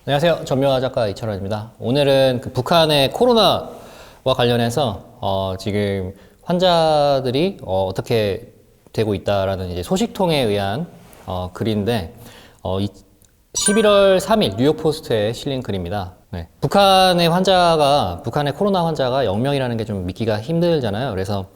안녕하세요. 전명화 작가 이철원입니다. 오늘은 북한의 코로나와 관련해서 지금 환자들이 어떻게 되고 있다라는 이제 소식통에 의한 글인데 11월 3일 뉴욕포스트에 실린 글입니다. 네. 북한의 코로나 환자가 0명이라는 게 좀 믿기가 힘들잖아요. 그래서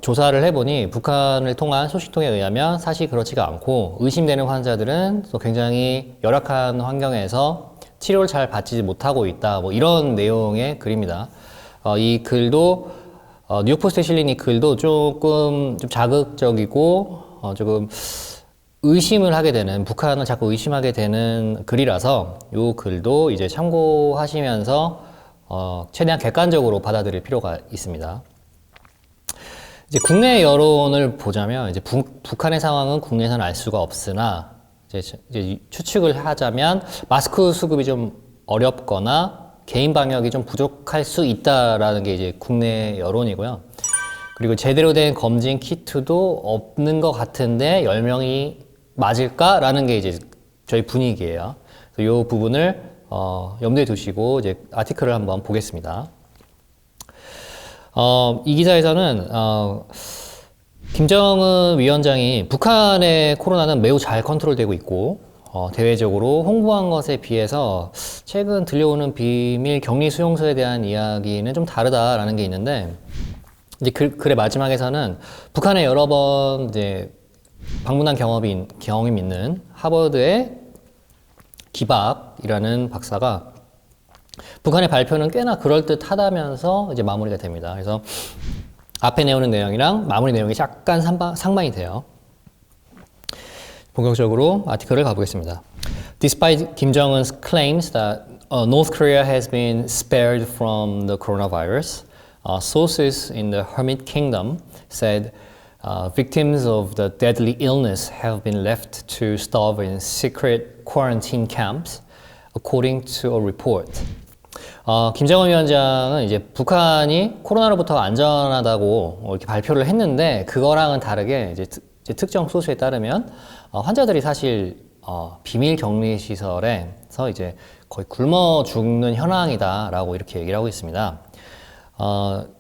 조사를 해보니 북한을 통한 소식통에 의하면 사실 그렇지가 않고 의심되는 환자들은 또 굉장히 열악한 환경에서 치료를 잘 받지 못하고 있다. 뭐 이런 내용의 글입니다. 이 글도 뉴욕포스트에 실린 이 글도 조금 좀 자극적이고 조금 의심을 하게 되는, 북한을 자꾸 의심하게 되는 글이라서 이 글도 이제 참고하시면서 최대한 객관적으로 받아들일 필요가 있습니다. 이제 국내 여론을 보자면 이제 북한의 상황은 국내에서는 알 수가 없으나 이제 추측을 하자면 마스크 수급이 좀 어렵거나 개인 방역이 좀 부족할 수 있다라는 게 이제 국내 여론이고요. 그리고 제대로 된 검진 키트도 없는 것 같은데 10명이 맞을까라는 게 이제 저희 분위기예요. 그래서 이 부분을 염두에 두시고 이제 아티클을 한번 보겠습니다. 이 기사에서는 김정은 위원장이 북한의 코로나는 매우 잘 컨트롤되고 있고 대외적으로 홍보한 것에 비해서 최근 들려오는 비밀 격리 수용소에 대한 이야기는 좀 다르다라는 게 있는데, 이제 글의 마지막에서는 북한에 여러 번 이제 방문한 경험이 있는 하버드의 기박이라는 박사가 북한의 발표는 꽤나 그럴듯하다면서 이제 마무리가 됩니다. 그래서 앞에 내오는 내용이랑 마무리 내용이 약간 상반이 돼요. 본격적으로 아티클을 가보겠습니다. Despite Kim Jong-un's claims that North Korea has been spared from the coronavirus, sources in the Hermit Kingdom said victims of the deadly illness have been left to starve in secret quarantine camps, according to a report. 김정은 위원장은 이제 북한이 코로나로부터 안전하다고 이렇게 발표를 했는데, 그거랑은 다르게 이제 특정 소스에 따르면 환자들이 사실 비밀 격리 시설에서 이제 거의 굶어 죽는 현황이다라고 이렇게 얘기를 하고 있습니다.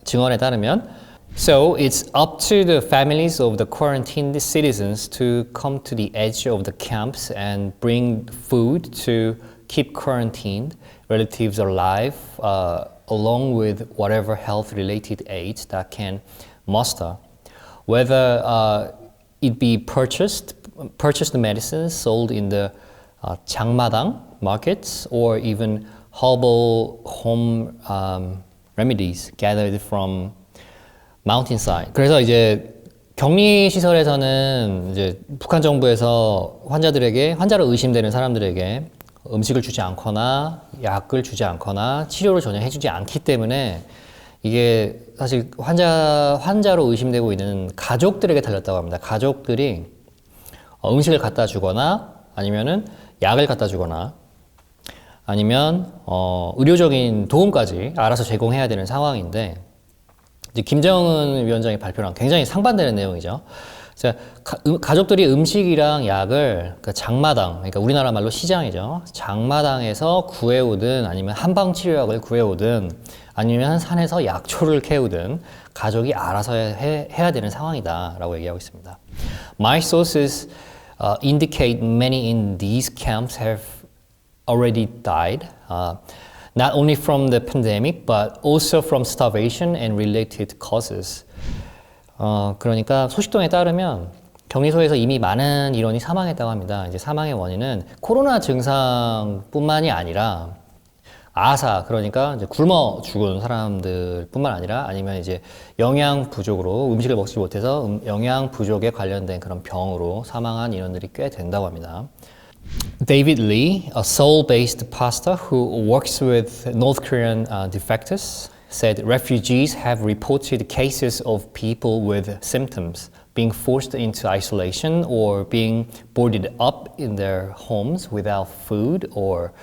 증언에 따르면 So it's up to the families of the quarantined citizens to come to the edge of the camps and bring food to keep quarantined relatives alive, along with whatever health-related aids that can muster. Whether it be purchased medicines sold in the 장마당 markets or even herbal home remedies gathered from mountainside. 그래서 이제 격리 시설에서는 이제 북한 정부에서 환자로 의심되는 사람들에게 음식을 주지 않거나 약을 주지 않거나 치료를 전혀 해주지 않기 때문에 이게 사실 환자로 의심되고 있는 가족들에게 달렸다고 합니다. 가족들이 음식을 갖다 주거나 아니면은 약을 갖다 주거나 아니면 의료적인 도움까지 알아서 제공해야 되는 상황인데, 이제 김정은 위원장의 발표랑 굉장히 상반되는 내용이죠. 가족들이 음식이랑 약을 그러니까 장마당, 그러니까 우리나라 말로 시장이죠. 장마당에서 구해오든 아니면 한방치료약을 구해오든 아니면 산에서 약초를 캐오든 가족이 알아서 해야 되는 상황이다라고 얘기하고 있습니다. My sources indicate many in these camps have already died, not only from the pandemic but also from starvation and related causes. 그러니까 소식통에 따르면 격리소에서 이미 많은 인원이 사망했다고 합니다. 이제 사망의 원인은 코로나 증상뿐만이 아니라 그러니까 이제 굶어 죽은 사람들뿐만 아니라 아니면 이제 영양 부족으로 음식을 먹지 못해서 영양 부족에 관련된 그런 병으로 사망한 인원들이 꽤 된다고 합니다. David Lee, a Seoul-based pastor who works with North Korean defectors, said refugees have reported cases of people with symptoms being forced into isolation or being boarded up in their homes without food or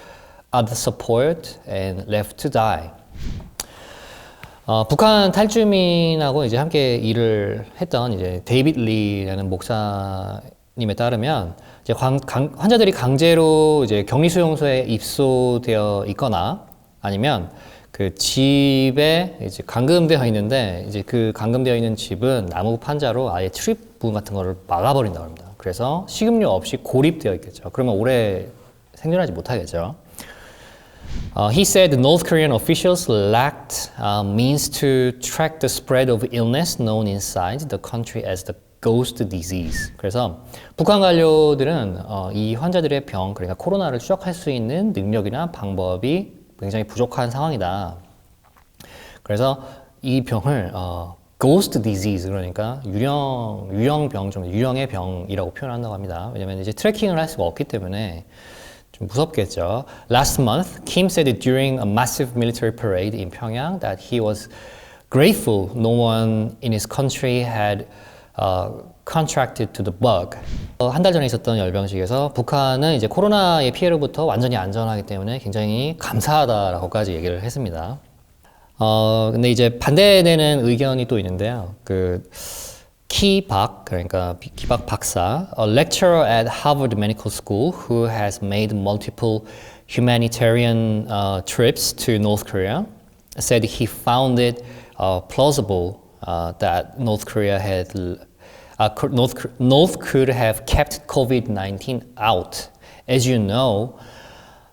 other support and left to die. 북한 탈주민하고 이제 함께 일을 했던 이제 데이빗 리라는 목사 님에 따르면 이제 환자들이 강제로 이제 격리수용소에 입소되어 있거나 아니면 그 집에 이제 감금되어 있는데 이제 그 감금되어 있는 집은 나무 판자로 아예 출입 부분 같은 거를 막아버린다고 합니다. 그래서 식음료 없이 고립되어 있겠죠. 그러면 오래 생존하지 못하겠죠. He said the North Korean officials lacked means to track the spread of illness known inside the country as the ghost disease. 그래서 북한 관료들은 이 환자들의 병, 그러니까 코로나를 추적할 수 있는 능력이나 방법이 굉장히 부족한 상황이다. 그래서 이 병을 ghost disease, 그러니까 유령병, 좀 유령의 병이라고 표현한다고 합니다. 왜냐면 이제 트래킹을 할 수가 없기 때문에 좀 무섭겠죠. Last month, Kim said during a massive military parade in Pyongyang that he was grateful no one in his country had contracted to the bug. 한 달 전에 있었던 열병식에서 북한은 이제 코로나의 피해로부터 완전히 안전하기 때문에 굉장히 감사하다라고까지 얘기를 했습니다. 근데 이제 반대되는 의견이 또 있는데요. 키박, 그러니까 기박 박사, a lecturer at Harvard Medical School who has made multiple humanitarian trips to North Korea, said he found it plausible that North Korea North could have kept COVID-19 out. As you know,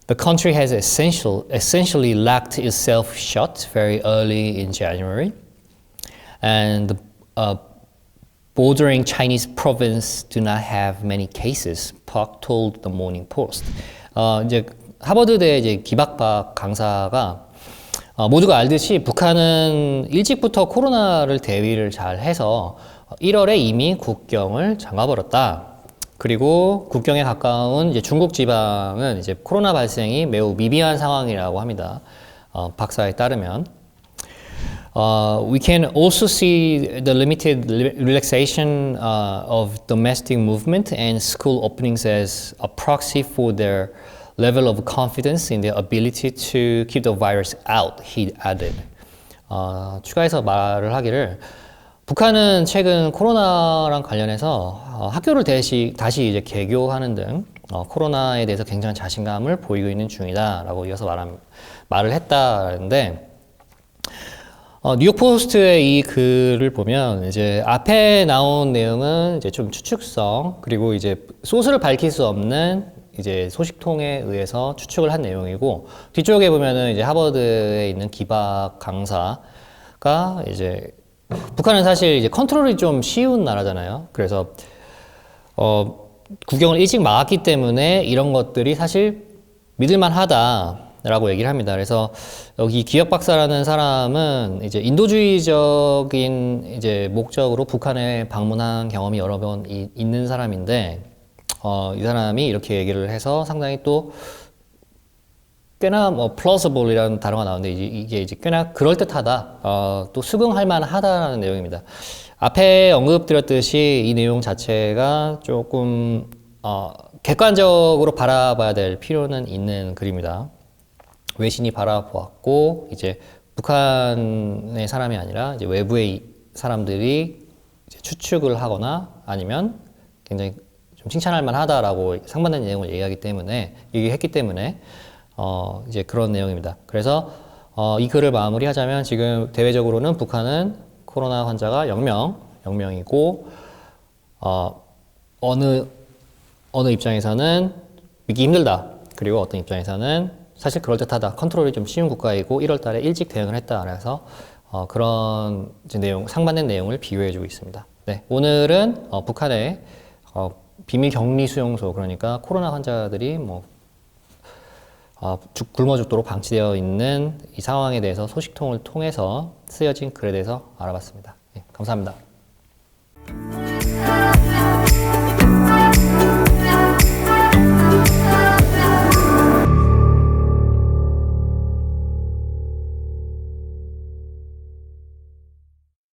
the country has essentially locked itself shut very early in January, and the bordering Chinese province do not have many cases, Park told the Morning Post. 이제 하버드대 이제 기박박 강사가 모두가 알듯이 북한은 일찍부터 코로나를 대비를 잘 해서 1월에 이미 국경을 잠가버렸다. 그리고 국경에 가까운 이제 중국 지방은 이제 코로나 발생이 매우 미비한 상황이라고 합니다. 박사에 따르면. We can also see the limited relaxation of domestic movement and school openings as a proxy for their level of confidence in their ability to keep the virus out, he added. 추가해서 말을 하기를 북한은 최근 코로나랑 관련해서 학교를 다시 이제 개교하는 등 코로나에 대해서 굉장한 자신감을 보이고 있는 중이다라고 이어서 말을 했다는데 뉴욕 포스트의 이 글을 보면 이제 앞에 나온 내용은 이제 좀 추측성 그리고 이제 소스를 밝힐 수 없는 이제 소식통에 의해서 추측을 한 내용이고 뒤쪽에 보면은 이제 하버드에 있는 기박 강사가 이제 북한은 사실 이제 컨트롤이 좀 쉬운 나라잖아요. 그래서 국경을 일찍 막았기 때문에 이런 것들이 사실 믿을만하다라고 얘기를 합니다. 그래서 여기 기혁 박사라는 사람은 이제 인도주의적인 이제 목적으로 북한에 방문한 경험이 여러 번 있는 사람인데 이 사람이 이렇게 얘기를 해서 상당히 또 꽤나 plausible이라는 단어가 나오는데 이게 이제 꽤나 그럴듯하다, 또 수긍할 만하다라는 내용입니다. 앞에 언급드렸듯이 이 내용 자체가 조금 객관적으로 바라봐야 될 필요는 있는 글입니다. 외신이 바라보았고 이제 북한의 사람이 아니라 이제 외부의 사람들이 이제 추측을 하거나 아니면 굉장히 좀 칭찬할 만하다라고 상반된 내용을 얘기했기 때문에 이제 그런 내용입니다. 그래서 이 글을 마무리하자면 지금 대외적으로는 북한은 코로나 환자가 0명이고 어느 입장에서는 믿기 힘들다. 그리고 어떤 입장에서는 사실 그럴듯하다. 컨트롤이 좀 쉬운 국가이고 1월 달에 일찍 대응을 했다. 그래서 그런 이제 상반된 내용을 비교해주고 있습니다. 네, 오늘은 북한의 비밀 격리 수용소, 그러니까 코로나 환자들이 굶어 죽도록 방치되어 있는 이 상황에 대해서 소식통을 통해서 쓰여진 글에 대해서 알아봤습니다. 네, 감사합니다.